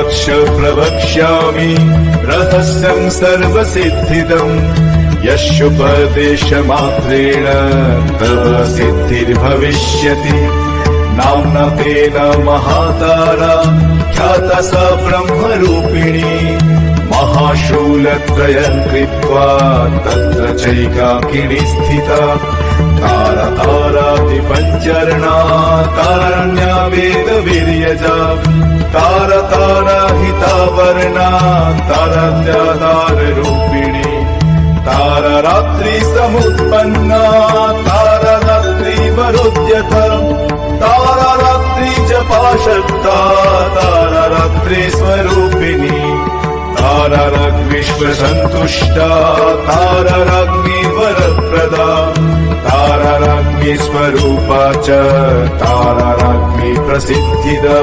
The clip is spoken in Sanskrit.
वक्ष प्रवक्ष्यामि रहस्यं सर्वसिद्धिदम् यस्योपदेशमात्रेण तव सिद्धिर्भविष्यति नाम्ना तेन महातारा ख्याता सा ब्रह्मरूपिणी महाशूलत्रयं कृत्वा तत्र चैकाकिनी स्थिता तारा तारादिपञ्चर्णा तारण्या वेदवीर्यजा तारा तारा हितावर्णा तारत्या ताररूपिणी तारा रात्रि समुत्पन्ना तारा रात्रि वरोद्यता तारा रात्रि जपाशक्ता तारा रात्रि स्वरूपिणी तारा राग्विश्वसन्तुष्टा तारा राज्ञी वरप्रदा तारा राज्ञी स्वरूपा च तारा राज्ञी प्रसिद्धिदा।